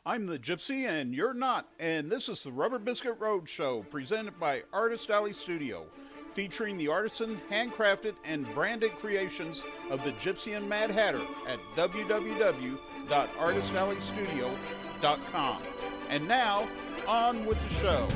I'm the Gypsy and you're not, and this is the Rubber Biscuit Roadshow presented by Artist Alley Studio, featuring the artisan, handcrafted, and branded creations of the Gypsy and Mad Hatter at www.artistalleystudio.com. And now, on with the show.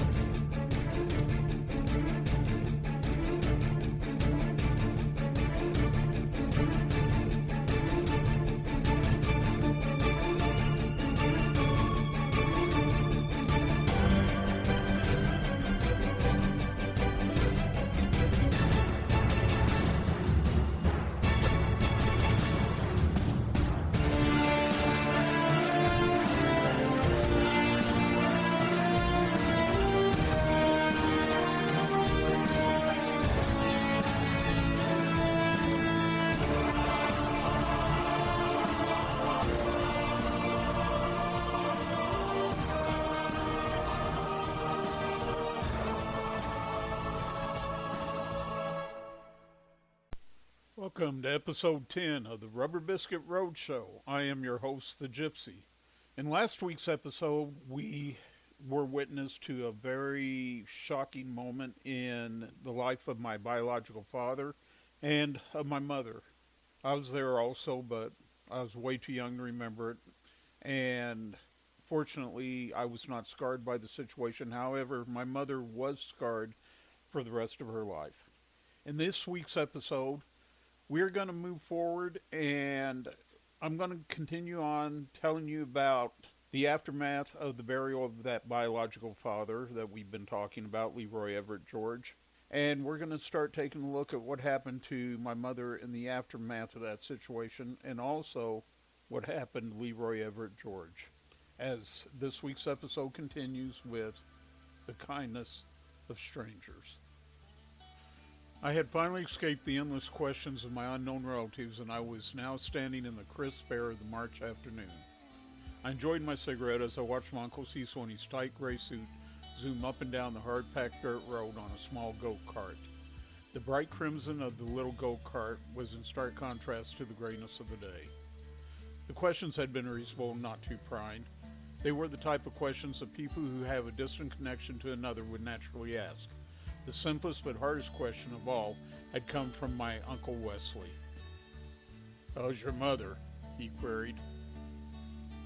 Welcome to episode 10 of the Rubber Biscuit Roadshow. I am your host, the Gypsy. In last week's episode, we were witness to a very shocking moment in the life of my biological father and of my mother. I was there also, but I was way too young to remember it. And fortunately, I was not scarred by the situation. However, my mother was scarred for the rest of her life. In this week's episode, we're going to move forward, and I'm going to continue on telling you about the aftermath of the burial of that biological father that we've been talking about, Leroy Everett George. And we're going to start taking a look at what happened to my mother in the aftermath of that situation, and also what happened to Leroy Everett George, as this week's episode continues with the kindness of strangers. I had finally escaped the endless questions of my unknown relatives, and I was now standing in the crisp air of the March afternoon. I enjoyed my cigarette as I watched my Uncle Cecil in his tight gray suit zoom up and down the hard-packed dirt road on a small go-kart. The bright crimson of the little go-kart was in stark contrast to the grayness of the day. The questions had been reasonable, not too prying. They were the type of questions that people who have a distant connection to another would naturally ask. The simplest but hardest question of all had come from my Uncle Wesley. "How's your mother?" he queried.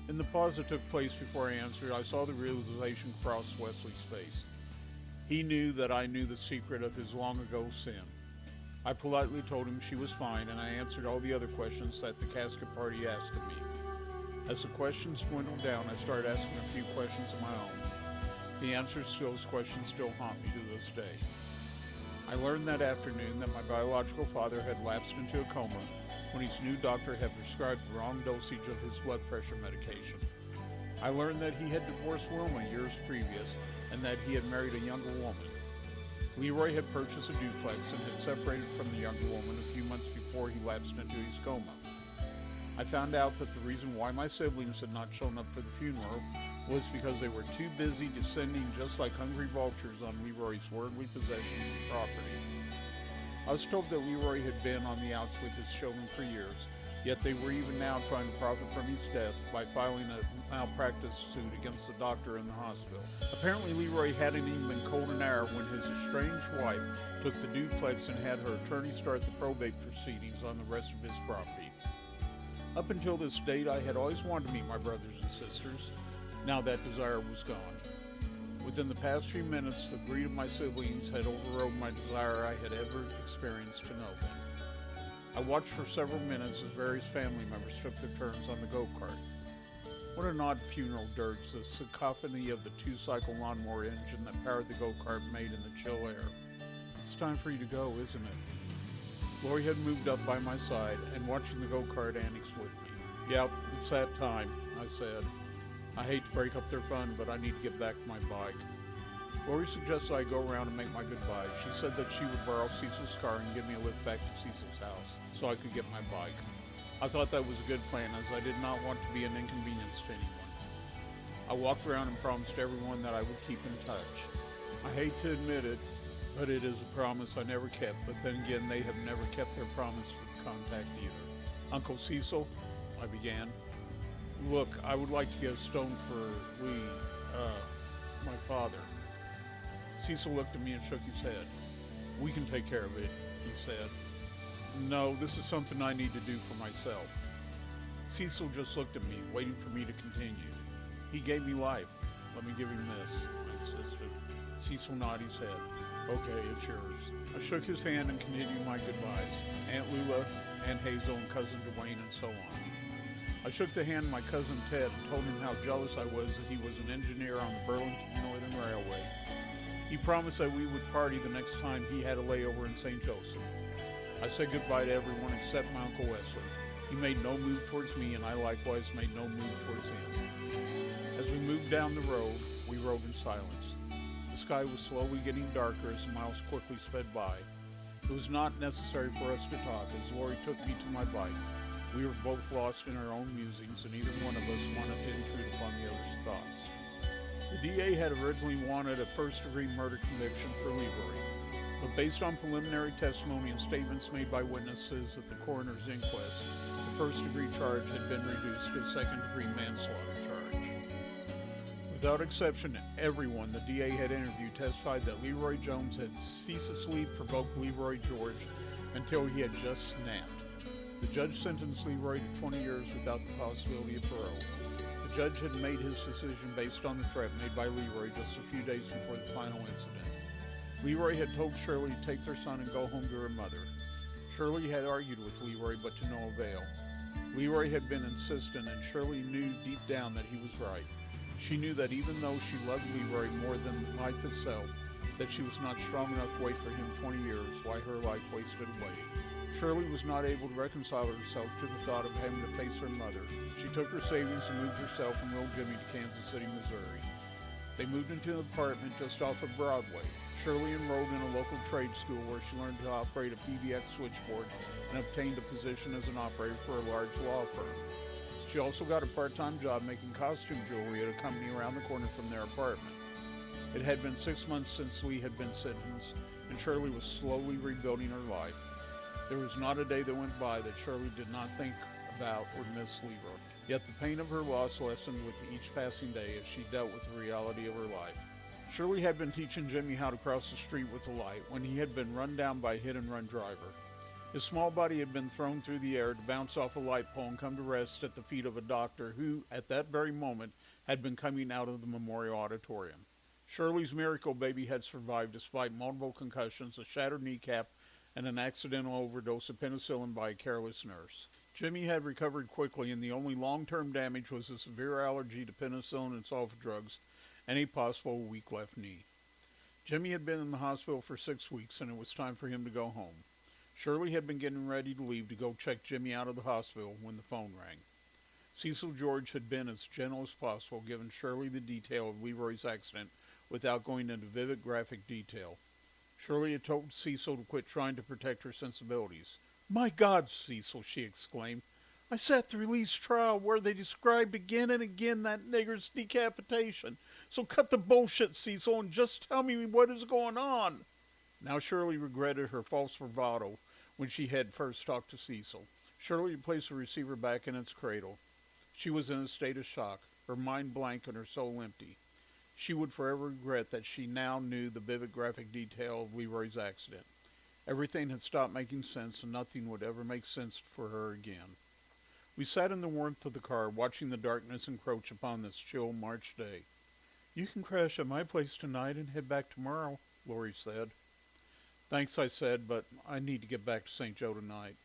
In the pause that took place before I answered, I saw the realization cross Wesley's face. He knew that I knew the secret of his long-ago sin. I politely told him she was fine, and I answered all the other questions that the casket party asked of me. As the questions dwindled down, I started asking a few questions of my own. The answers to those questions still haunt me to this day. I learned that afternoon that my biological father had lapsed into a coma when his new doctor had prescribed the wrong dosage of his blood pressure medication. I learned that he had divorced Wilma years previous and that he had married a younger woman. Leroy had purchased a duplex and had separated from the younger woman a few months before he lapsed into his coma. I found out that the reason why my siblings had not shown up for the funeral was because they were too busy descending just like hungry vultures on Leroy's worldly possessions and property. I was told that Leroy had been on the outs with his children for years, yet they were even now trying to profit from his death by filing a malpractice suit against the doctor in the hospital. Apparently Leroy hadn't even been cold an hour when his estranged wife took the duplex and had her attorney start the probate proceedings on the rest of his property. Up until this date, I had always wanted to meet my brothers and sisters. Now that desire was gone. Within the past few minutes, the greed of my siblings had overrode my desire I had ever experienced to know them. I watched for several minutes as various family members took their turns on the go-kart. What an odd funeral dirge the cacophony of the two-cycle lawnmower engine that powered the go-kart made in the chill air. It's time for you to go, isn't it? Lori had moved up by my side and watching the go-kart antics with me. "Yep, it's that time," I said. "I hate to break up their fun, but I need to get back to my bike." Lori suggested I go around and make my goodbye. She said that she would borrow Cecil's car and give me a lift back to Cecil's house so I could get my bike. I thought that was a good plan, as I did not want to be an inconvenience to anyone. I walked around and promised everyone that I would keep in touch. I hate to admit it, but it is a promise I never kept, but then again, they have never kept their promise with contact either. "Uncle Cecil," I began. Look, I would like to get a stone for Lee, my father. Cecil looked at me and shook his head. We can take care of it, he said. No, this is something I need to do for myself. Cecil just looked at me, waiting for me to continue. He gave me life. Let me give him this, I insisted. Cecil nodded his head. Okay, it's yours. I shook his hand and continued my goodbyes. Aunt Lula, Aunt Hazel, and Cousin Dwayne, and so on. I shook the hand of my cousin Ted and told him how jealous I was that he was an engineer on the Burlington Northern Railway. He promised that we would party the next time he had a layover in St. Joseph. I said goodbye to everyone except my Uncle Wesley. He made no move towards me, and I likewise made no move towards him. As we moved down the road, we rode in silence. The sky was slowly getting darker as the miles quickly sped by. It was not necessary for us to talk as Lori took me to my bike. We were both lost in our own musings, and neither one of us wanted to intrude upon the other's thoughts. The DA had originally wanted a first-degree murder conviction for Leroy, but based on preliminary testimony and statements made by witnesses at the coroner's inquest, the first-degree charge had been reduced to a second-degree manslaughter charge. Without exception, everyone the DA had interviewed testified that Leroy Jones had ceaselessly provoked Leroy George until he had just snapped. The judge sentenced Leroy to 20 years without the possibility of parole. The judge had made his decision based on the threat made by Leroy just a few days before the final incident. Leroy had told Shirley to take their son and go home to her mother. Shirley had argued with Leroy, but to no avail. Leroy had been insistent, and Shirley knew deep down that he was right. She knew that even though she loved Leroy more than life itself, that she was not strong enough to wait for him 20 years while her life wasted away. Shirley was not able to reconcile herself to the thought of having to face her mother. She took her savings and moved herself and little Jimmy to Kansas City, Missouri. They moved into an apartment just off of Broadway. Shirley enrolled in a local trade school where she learned to operate a PBX switchboard and obtained a position as an operator for a large law firm. She also got a part-time job making costume jewelry at a company around the corner from their apartment. It had been 6 months since Lee had been sentenced, and Shirley was slowly rebuilding her life. There was not a day that went by that Shirley did not think about or miss Leroy. Yet the pain of her loss lessened with each passing day as she dealt with the reality of her life. Shirley had been teaching Jimmy how to cross the street with a light when he had been run down by a hit-and-run driver. His small body had been thrown through the air to bounce off a light pole and come to rest at the feet of a doctor who, at that very moment, had been coming out of the memorial auditorium. Shirley's miracle baby had survived despite multiple concussions, a shattered kneecap, and an accidental overdose of penicillin by a careless nurse. Jimmy had recovered quickly, and the only long-term damage was a severe allergy to penicillin and sulfa drugs and a possible weak left knee. Jimmy had been in the hospital for 6 weeks, and it was time for him to go home. Shirley had been getting ready to leave to go check Jimmy out of the hospital when the phone rang. Cecil George had been as gentle as possible, giving Shirley the detail of Leroy's accident without going into vivid graphic detail. Shirley had told Cecil to quit trying to protect her sensibilities. "My God, Cecil," she exclaimed. "I sat through Lee's trial where they described again and again that nigger's decapitation. So cut the bullshit, Cecil, and just tell me what is going on." Now Shirley regretted her false bravado when she had first talked to Cecil. Shirley placed the receiver back in its cradle. She was in a state of shock, her mind blank and her soul empty. She would forever regret that she now knew the vivid graphic detail of Leroy's accident. Everything had stopped making sense, and nothing would ever make sense for her again. We sat in the warmth of the car, watching the darkness encroach upon this chill March day. "You can crash at my place tonight and head back tomorrow," Lori said. "Thanks," I said, "but I need to get back to St. Joe tonight."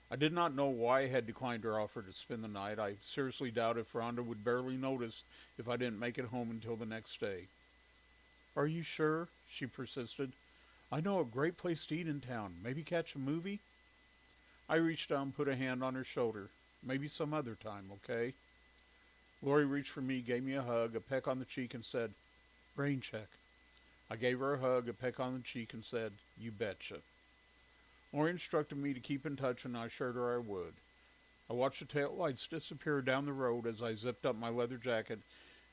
I did not know why I had declined her offer to spend the night. I seriously doubted if Rhonda would barely notice if I didn't make it home until the next day. "Are you sure?" she persisted. "I know a great place to eat in town. Maybe catch a movie?" I reached out and put a hand on her shoulder. "Maybe some other time, okay?" Lori reached for me, gave me a hug, a peck on the cheek, and said, "Rain check." I gave her a hug, a peck on the cheek, and said, "You betcha." Lori instructed me to keep in touch, and I assured her I would. I watched the taillights disappear down the road as I zipped up my leather jacket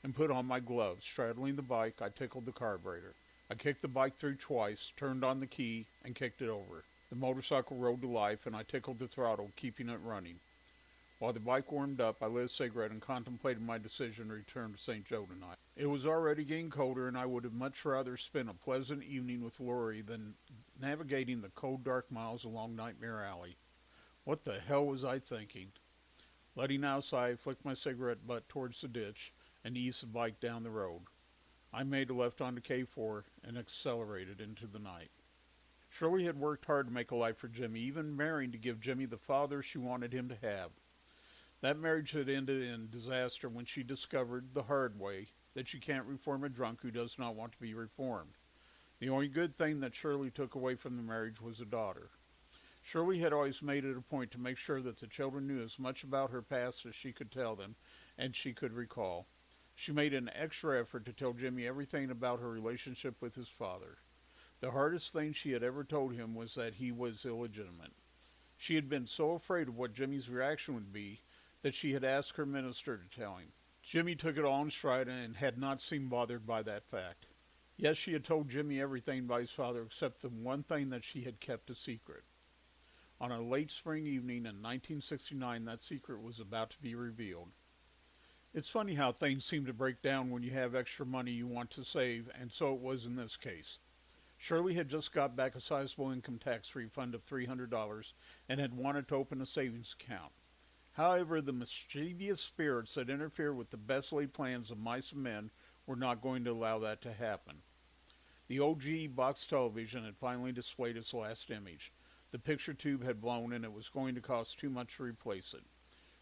and put on my gloves. Straddling the bike, I tickled the carburetor. I kicked the bike through twice, turned on the key, and kicked it over. The motorcycle rolled to life, and I tickled the throttle, keeping it running. While the bike warmed up, I lit a cigarette and contemplated my decision to return to St. Joe tonight. It was already getting colder, and I would have much rather spent a pleasant evening with Lori than navigating the cold, dark miles along Nightmare Alley. What the hell was I thinking? Letting out a sigh, I flicked my cigarette butt towards the ditch and eased the bike down the road. I made a left onto K4 and accelerated into the night. Shirley had worked hard to make a life for Jimmy, even marrying to give Jimmy the father she wanted him to have. That marriage had ended in disaster when she discovered, the hard way, that you can't reform a drunk who does not want to be reformed. The only good thing that Shirley took away from the marriage was a daughter. Shirley had always made it a point to make sure that the children knew as much about her past as she could tell them, and she could recall. She made an extra effort to tell Jimmy everything about her relationship with his father. The hardest thing she had ever told him was that he was illegitimate. She had been so afraid of what Jimmy's reaction would be that she had asked her minister to tell him. Jimmy took it all in stride and had not seemed bothered by that fact. Yes, she had told Jimmy everything about his father except the one thing that she had kept a secret. On a late spring evening in 1969, that secret was about to be revealed. It's funny how things seem to break down when you have extra money you want to save, and so it was in this case. Shirley had just got back a sizable income tax refund of $300 and had wanted to open a savings account. However, the mischievous spirits that interfere with the best laid plans of mice and men were not going to allow that to happen. The old GE box television had finally displayed its last image. The picture tube had blown and it was going to cost too much to replace it.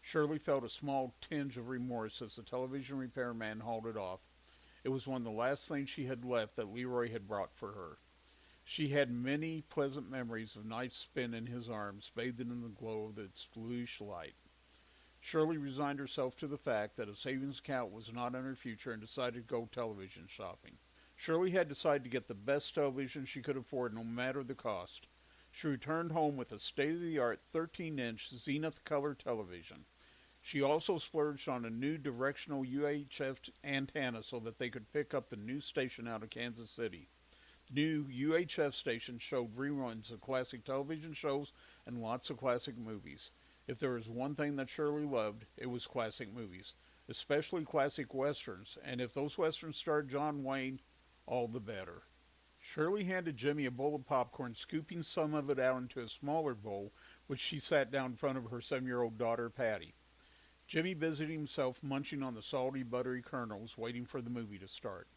Shirley felt a small tinge of remorse as the television repairman hauled it off. It was one of the last things she had left that Leroy had brought for her. She had many pleasant memories of nights spent in his arms, bathed in the glow of its bluish light. Shirley resigned herself to the fact that a savings account was not in her future and decided to go television shopping. Shirley had decided to get the best television she could afford, no matter the cost. She returned home with a state-of-the-art 13-inch Zenith color television. She also splurged on a new directional UHF antenna so that they could pick up the new station out of Kansas City. The new UHF station showed reruns of classic television shows and lots of classic movies. If there was one thing that Shirley loved, it was classic movies, especially classic westerns, and if those westerns starred John Wayne, all the better. Shirley handed Jimmy a bowl of popcorn, scooping some of it out into a smaller bowl, which she sat down in front of her 7-year-old daughter, Patty. Jimmy busied himself munching on the salty, buttery kernels, waiting for the movie to start.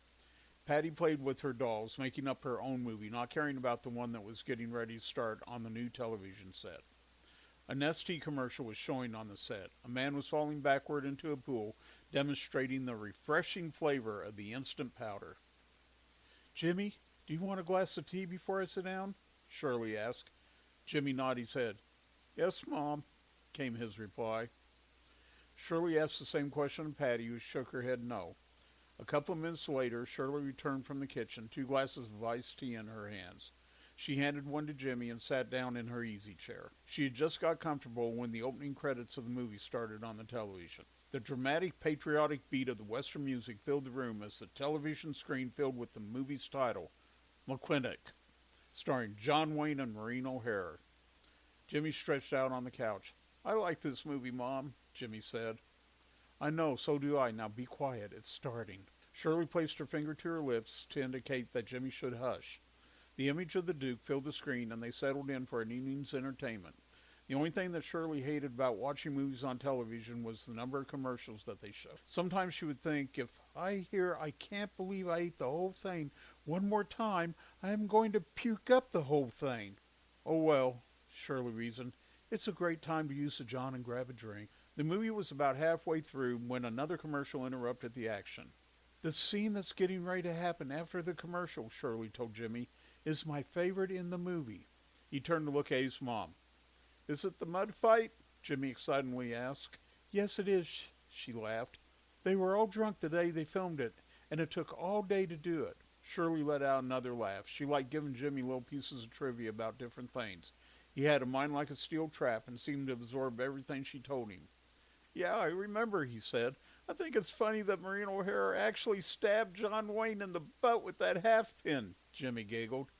Patty played with her dolls, making up her own movie, not caring about the one that was getting ready to start on the new television set. A Nestea commercial was showing on the set. A man was falling backward into a pool, demonstrating the refreshing flavor of the instant powder. "Jimmy, do you want a glass of tea before I sit down?" Shirley asked. Jimmy nodded his head. "Yes, Mom," came his reply. Shirley asked the same question of Patty, who shook her head no. A couple of minutes later, Shirley returned from the kitchen, 2 glasses of iced tea in her hands. She handed one to Jimmy and sat down in her easy chair. She had just got comfortable when the opening credits of the movie started on the television. The dramatic, patriotic beat of the Western music filled the room as the television screen filled with the movie's title, McQuintic, starring John Wayne and Maureen O'Hara. Jimmy stretched out on the couch. "I like this movie, Mom," Jimmy said. "I know, so do I. Now be quiet. It's starting." Shirley placed her finger to her lips to indicate that Jimmy should hush. The image of the Duke filled the screen, and they settled in for an evening's entertainment. The only thing that Shirley hated about watching movies on television was the number of commercials that they showed. Sometimes she would think, if I hear "I can't believe I ate the whole thing" one more time, I am going to puke up the whole thing. Oh well, Shirley reasoned, it's a great time to use the John and grab a drink. The movie was about halfway through when another commercial interrupted the action. "The scene that's getting ready to happen after the commercial," Shirley told Jimmy, "is my favorite in the movie." He turned to look at his mom. "Is it the mud fight?" Jimmy excitedly asked. "Yes, it is," she laughed. "They were all drunk the day they filmed it, and it took all day to do it." Shirley let out another laugh. She liked giving Jimmy little pieces of trivia about different things. He had a mind like a steel trap and seemed to absorb everything she told him. "Yeah, I remember," he said. "I think it's funny that Maureen O'Hara actually stabbed John Wayne in the butt with that half-pin," Jimmy giggled.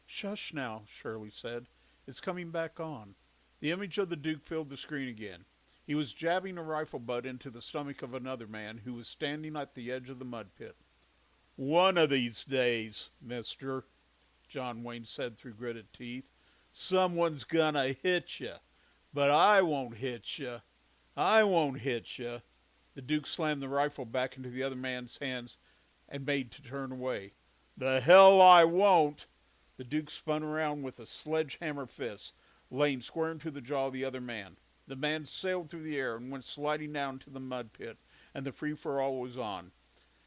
"Shush now," Shirley said. "It's coming back on." The image of the Duke filled the screen again. He was jabbing a rifle butt into the stomach of another man who was standing at the edge of the mud pit. "One of these days, mister," John Wayne said through gritted teeth, "someone's gonna hit you. But I won't hit you. I won't hit you." The Duke slammed the rifle back into the other man's hands and made to turn away. "The hell I won't!" The Duke spun around with a sledgehammer fist, laying square into the jaw of the other man. The man sailed through the air and went sliding down to the mud pit, and the free-for-all was on.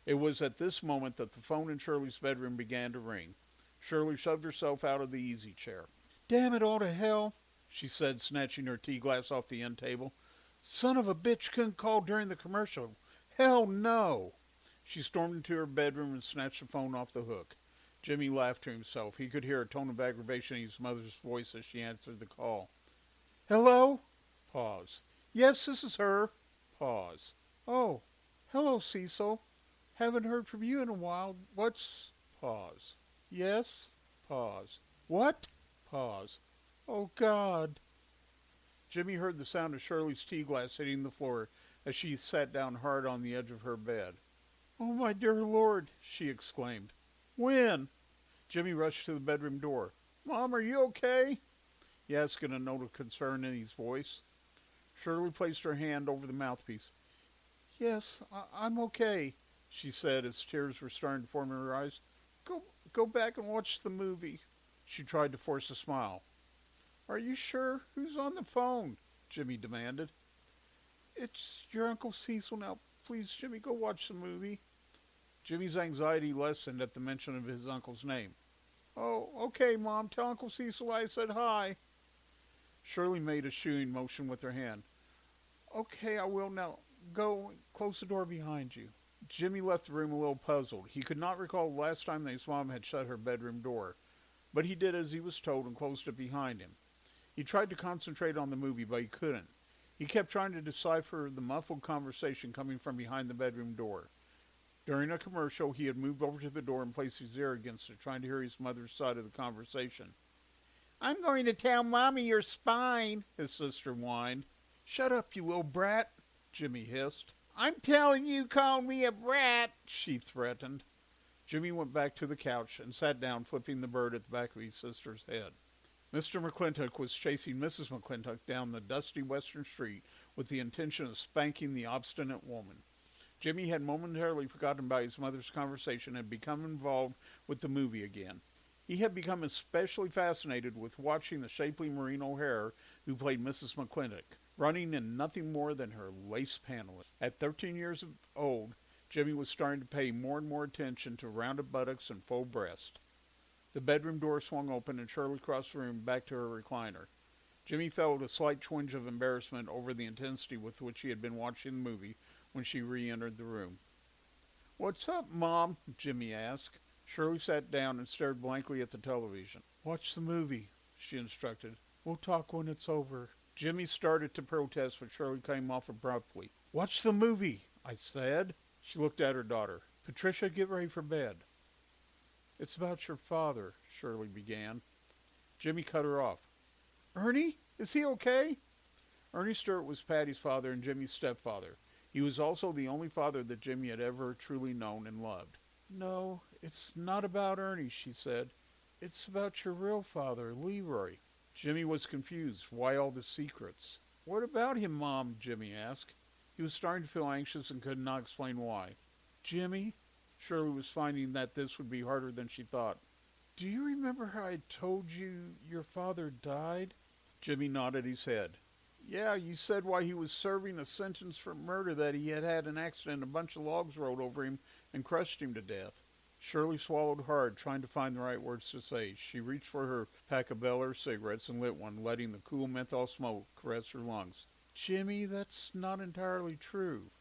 It was at this moment that the phone in Shirley's bedroom began to ring. Shirley shoved herself out of the easy chair. "Damn it all to hell," she said, snatching her tea glass off the end table. "Son of a bitch couldn't call during the commercial. Hell no!" She stormed into her bedroom and snatched the phone off the hook. Jimmy laughed to himself. He could hear a tone of aggravation in his mother's voice as she answered the call. "Hello?" Pause. "Yes, this is her." Pause. "Oh, hello, Cecil. Haven't heard from you in a while. What's—" Pause. "Yes." Pause. "What?" Pause. "Oh, God." Jimmy heard the sound of Shirley's tea glass hitting the floor as she sat down hard on the edge of her bed. "Oh, my dear Lord," she exclaimed. "When?" Jimmy rushed to the bedroom door. "Mom, are you okay?" he asked in a note of concern in his voice. Shirley placed her hand over the mouthpiece. "Yes, I'm okay," she said as tears were starting to form in her eyes. Go back and watch the movie." She tried to force a smile. "Are you sure? Who's on the phone?" Jimmy demanded. "It's your Uncle Cecil now. Please, Jimmy, go watch the movie." Jimmy's anxiety lessened at the mention of his uncle's name. "Oh, okay, Mom. Tell Uncle Cecil I said hi." Shirley made a shooing motion with her hand. "Okay, I will now. Go and close the door behind you." Jimmy left the room a little puzzled. He could not recall the last time that his mom had shut her bedroom door, but he did as he was told and closed it behind him. He tried to concentrate on the movie, but he couldn't. He kept trying to decipher the muffled conversation coming from behind the bedroom door. During a commercial, he had moved over to the door and placed his ear against it, trying to hear his mother's side of the conversation. "I'm going to tell Mommy your spine," his sister whined. "Shut up, you little brat," Jimmy hissed. "I'm telling you called me a brat," she threatened. Jimmy went back to the couch and sat down, flipping the bird at the back of his sister's head. Mr. McClintock was chasing Mrs. McClintock down the dusty western street with the intention of spanking the obstinate woman. Jimmy had momentarily forgotten about his mother's conversation and had become involved with the movie again. He had become especially fascinated with watching the shapely Maureen O'Hare, who played Mrs. McClintock, running in nothing more than her lace panelets. At 13 years old, Jimmy was starting to pay more and more attention to rounded buttocks and full breast. The bedroom door swung open and Shirley crossed the room back to her recliner. Jimmy felt a slight twinge of embarrassment over the intensity with which he had been watching the movie when she re-entered the room. "What's up, Mom?" Jimmy asked. Shirley sat down and stared blankly at the television. "Watch the movie," she instructed. "We'll talk when it's over." Jimmy started to protest, but Shirley came off abruptly. "Watch the movie, I said." She looked at her daughter. "Patricia, get ready for bed." "It's about your father," Shirley began. Jimmy cut her off. "Ernie? Is he okay?" Ernie Stewart was Patty's father and Jimmy's stepfather. He was also the only father that Jimmy had ever truly known and loved. "No, it's not about Ernie," she said. "It's about your real father, Leroy." Jimmy was confused. Why all the secrets? "What about him, Mom?" Jimmy asked. He was starting to feel anxious and could not explain why. "Jimmy," Shirley was finding that this would be harder than she thought. "Do you remember how I told you your father died?" Jimmy nodded his head. "Yeah, you said while he was serving a sentence for murder that he had had an accident and a bunch of logs rolled over him and crushed him to death." Shirley swallowed hard, trying to find the right words to say. She reached for her pack of Bel Air cigarettes and lit one, letting the cool menthol smoke caress her lungs. "Jimmy, that's not entirely true."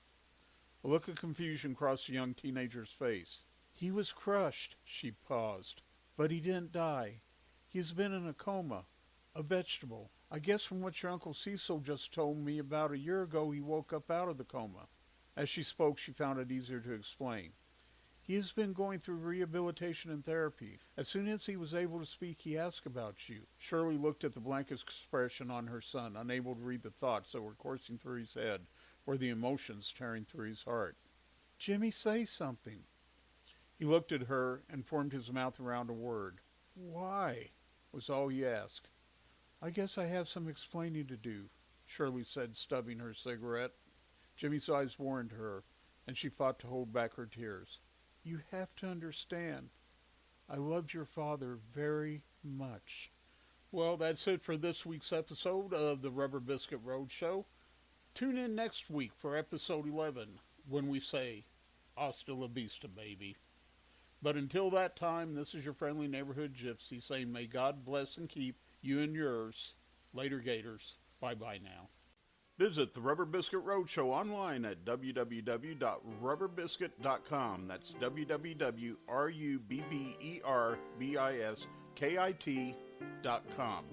A look of confusion crossed the young teenager's face. "He was crushed," she paused, "but he didn't die. He's been in a coma. A vegetable. I guess from what your Uncle Cecil just told me about a year ago he woke up out of the coma." As she spoke, she found it easier to explain. He has been going through rehabilitation and therapy. As soon as he was able to speak, he asked about you. Shirley looked at the blank expression on her son, unable to read the thoughts that were coursing through his head or the emotions tearing through his heart. Jimmy, say something. He looked at her and formed his mouth around a word. Why? Was all he asked. I guess I have some explaining to do, Shirley said, stubbing her cigarette. Jimmy's eyes warned her, and she fought to hold back her tears. You have to understand. I loved your father very much. Well, that's it for this week's episode of the Rubber Biscuit Roadshow. Tune in next week for episode 11, when we say, hasta la vista, baby. But until that time, this is your friendly neighborhood gypsy saying, may God bless and keep you and yours. Later, Gators. Bye-bye now. Visit the Rubber Biscuit Roadshow online at www.rubberbiskit.com. That's www.rubberbiskit.com.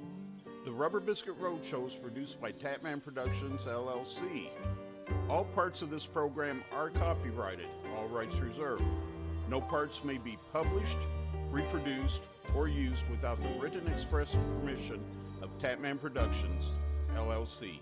The Rubber Biscuit Roadshow is produced by Tatman Productions, LLC. All parts of this program are copyrighted, all rights reserved. No parts may be published, reproduced, or used without the written express permission of Tatman Productions, LLC.